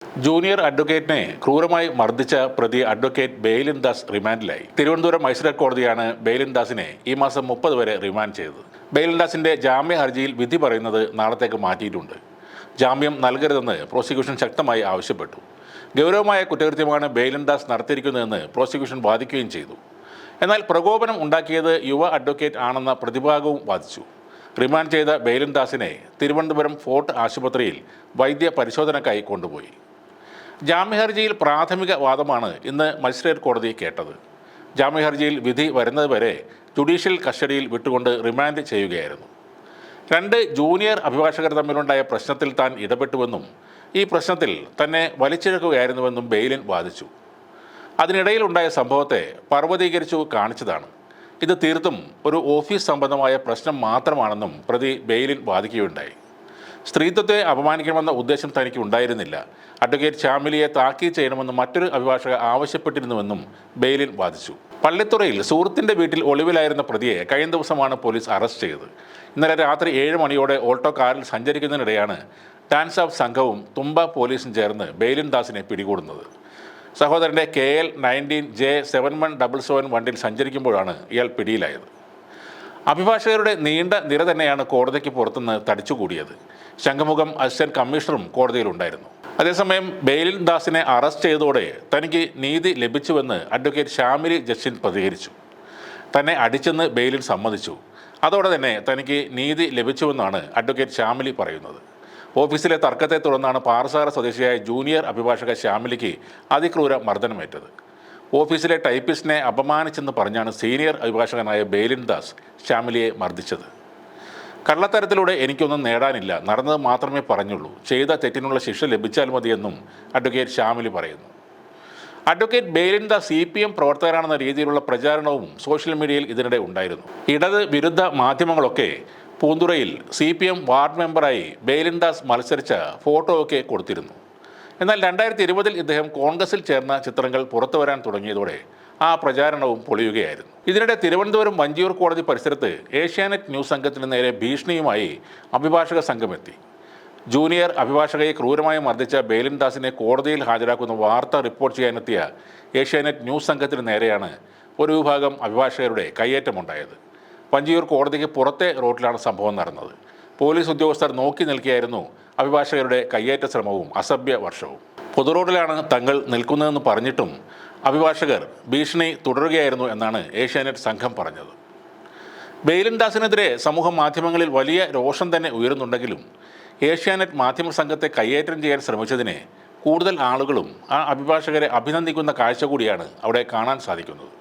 Junior അഡ്വക്കേറ്റിനെ ക്രൂരമായി മർദ്ദിച്ച പ്രതി അഡ്വക്കേറ്റ് ബെയിലിൻ ദാസ് റിമാൻഡിലായി. തിരുവനന്തപുരം മജിസ്ട്രേറ്റ് കോടതിയാണ് ബെയിലിൻ ദാസിനെ ഈ മാസം 30 വരെ റിമാൻഡ് ചെയ്തത്. ബെയിലിൻ ദാസിന്റെ ജാമ്യ ഹർജിയിൽ വിധി പറയുന്നത് നാളത്തേക്ക് മാറ്റിയിട്ടുണ്ട്. ജാമ്യം നൽകരുതെന്ന് പ്രോസിക്യൂഷൻ ശക്തമായി ആവശ്യപ്പെട്ടു. ഗൗരവമായ കുറ്റകൃത്യമാണ് ബെയിലിൻ ദാസ് നടത്തിയിരിക്കുന്നതെന്ന് പ്രോസിക്യൂഷൻ വാദിക്കുകയും ചെയ്തു. എന്നാൽ പ്രകോപനം ഉണ്ടാക്കിയത് യുവ അഡ്വക്കേറ്റ് ആണെന്ന പ്രതിഭാഗവും വാദിച്ചു. റിമാൻഡ് ചെയ്ത ബെയിലിൻ ദാസിനെ തിരുവനന്തപുരം ഫോർട്ട് ആശുപത്രിയിൽ വൈദ്യ പരിശോധനയ്ക്കായി കൊണ്ടുപോയി. ജാമ്യഹർജിയിൽ പ്രാഥമിക വാദമാണ് ഇന്ന് മജിസ്ട്രേറ്റ് കോടതി കേട്ടത്. ജാമ്യഹർജിയിൽ വിധി വരുന്നതുവരെ ജുഡീഷ്യൽ കസ്റ്റഡിയിൽ വിട്ടുകൊണ്ട് റിമാൻഡ് ചെയ്യുകയായിരുന്നു. 2 ജൂനിയർ അഭിഭാഷകർ തമ്മിലുണ്ടായ പ്രശ്നത്തിൽ താൻ ഇടപെട്ടുവെന്നും ഈ പ്രശ്നത്തിൽ തന്നെ വലിച്ചിഴക്കുകയായിരുന്നുവെന്നും ബെയിലിൻ വാദിച്ചു. അതിനിടയിലുണ്ടായ സംഭവത്തെ പർവ്വതീകരിച്ചു കാണിച്ചതാണ്. ഇത് തീർത്തും ഒരു ഓഫീസ് സംബന്ധമായ പ്രശ്നം മാത്രമാണെന്നും പ്രതി ബെയിലിൻ വാദിക്കുകയുണ്ടായി. സ്ത്രീത്വത്തെ അപമാനിക്കണമെന്ന ഉദ്ദേശം തനിക്ക് ഉണ്ടായിരുന്നില്ല. അഡ്വക്കേറ്റ് ശ്യാമിലിയെ താക്കീത് ചെയ്യണമെന്ന് മറ്റൊരു അഭിഭാഷക ആവശ്യപ്പെട്ടിരുന്നുവെന്നും ബെയിലിൻ വാദിച്ചു. പള്ളിത്തുറയിൽ സുഹൃത്തിൻ്റെ വീട്ടിൽ ഒളിവിലായിരുന്ന പ്രതിയെ കഴിഞ്ഞ ദിവസമാണ് പോലീസ് അറസ്റ്റ് ചെയ്തത്. ഇന്നലെ രാത്രി 7 മണിയോടെ ഓൾട്ടോ കാറിൽ സഞ്ചരിക്കുന്നതിനിടെയാണ് ഡാൻസ് ഓഫ് സംഘവും തുമ്പ പോലീസും ചേർന്ന് ബെയിലിൻ ദാസിനെ പിടികൂടുന്നത്. സഹോദരൻ്റെ KL 19J7177 വണ്ടിയിൽ സഞ്ചരിക്കുമ്പോഴാണ് ഇയാൾ പിടിയിലായത്. അഭിഭാഷകരുടെ നീണ്ട നിര തന്നെയാണ് കോടതിക്ക് പുറത്തുനിന്ന് തടിച്ചുകൂടിയത്. ശംഖുമുഖം അസിസ്റ്റന്റ് കമ്മീഷണറും കോടതിയിലുണ്ടായിരുന്നു. അതേസമയം ബെയിലിൻ ദാസിനെ അറസ്റ്റ് ചെയ്തതോടെ തനിക്ക് നീതി ലഭിച്ചുവെന്ന് അഡ്വക്കേറ്റ് ശ്യാമിലി ജസ്റ്റിൻ പ്രതികരിച്ചു. തന്നെ അടിച്ചെന്ന് ബെയിലിൻ സമ്മതിച്ചു. അതോടെ തന്നെ തനിക്ക് നീതി ലഭിച്ചുവെന്നാണ് അഡ്വക്കേറ്റ് ശ്യാമിലി പറയുന്നത്. ഓഫീസിലെ തർക്കത്തെ തുടർന്നാണ് പാറസാറ സ്വദേശിയായ ജൂനിയർ അഭിഭാഷക ശ്യാമിലിക്ക് അതിക്രൂര മർദ്ദനമേറ്റത്. ഓഫീസിലെ ടൈപ്പിസ്റ്റിനെ അപമാനിച്ചെന്ന് പറഞ്ഞാണ് സീനിയർ അഭിഭാഷകനായ ബെയിലിൻ ദാസ് ശ്യാമിലിയെ മർദ്ദിച്ചത്. കള്ളത്തരത്തിലൂടെ എനിക്കൊന്നും നേടാനില്ല, നടന്നത് മാത്രമേ പറഞ്ഞുള്ളൂ, ചെയ്ത തെറ്റിനുള്ള ശിക്ഷ ലഭിച്ചാൽ മതിയെന്നും അഡ്വക്കേറ്റ് ശ്യാമിലി പറയുന്നു. അഡ്വക്കേറ്റ് ബെയിലിൻ ദാസ് CPM പ്രവർത്തകരാണെന്ന രീതിയിലുള്ള പ്രചാരണവും സോഷ്യൽ മീഡിയയിൽ ഇതിനിടെ ഉണ്ടായിരുന്നു. ഇടത് വിരുദ്ധ മാധ്യമങ്ങളൊക്കെ പൂന്തുറയിൽ CPM വാർഡ് മെമ്പറായി ബെയിലിൻ ദാസ് മത്സരിച്ച ഫോട്ടോ ഒക്കെ കൊടുത്തിരുന്നു. എന്നാൽ 2020-ൽ ഇദ്ദേഹം കോൺഗ്രസിൽ ചേർന്ന ചിത്രങ്ങൾ പുറത്തു വരാൻ തുടങ്ങിയതോടെ ആ പ്രചാരണവും പൊളിയുകയായിരുന്നു. ഇതിനിടെ തിരുവനന്തപുരം വഞ്ചിയൂർ കോടതി പരിസരത്ത് ഏഷ്യാനെറ്റ് ന്യൂസ് സംഘത്തിന് നേരെ ഭീഷണിയുമായി അഭിഭാഷക സംഘമെത്തി. ജൂനിയർ അഭിഭാഷകയെ ക്രൂരമായി മർദ്ദിച്ച ബെയിലിൻ ദാസിനെ കോടതിയിൽ ഹാജരാക്കുന്ന വാർത്ത റിപ്പോർട്ട് ചെയ്യാനെത്തിയ ഏഷ്യാനെറ്റ് ന്യൂസ് സംഘത്തിന് നേരെയാണ് ഒരു വിഭാഗം അഭിഭാഷകരുടെ കയ്യേറ്റമുണ്ടായത്. വഞ്ചിയൂർ കോടതിക്ക് പുറത്തെ റോഡിലാണ് സംഭവം നടന്നത്. പോലീസ് ഉദ്യോഗസ്ഥർ നോക്കി നിൽക്കുകയായിരുന്നു അഭിഭാഷകരുടെ കയ്യേറ്റ ശ്രമവും അസഭ്യ വർഷവും. പൊതുറോഡിലാണ് തങ്ങൾ നിൽക്കുന്നതെന്ന് പറഞ്ഞിട്ടും അഭിഭാഷകർ ഭീഷണി തുടരുകയായിരുന്നു എന്നാണ് ഏഷ്യാനെറ്റ് സംഘം പറഞ്ഞത്. ബെയിലിൻ ദാസിനെതിരെ സമൂഹ മാധ്യമങ്ങളിൽ വലിയ രോഷം തന്നെ ഉയരുന്നുണ്ടെങ്കിലും ഏഷ്യാനെറ്റ് മാധ്യമ സംഘത്തെ കയ്യേറ്റം ചെയ്യാൻ ശ്രമിച്ചതിനെ കൂടുതൽ ആളുകളും ആ അഭിഭാഷകരെ അഭിനന്ദിക്കുന്ന കാഴ്ച കൂടിയാണ് അവിടെ കാണാൻ സാധിക്കുന്നത്.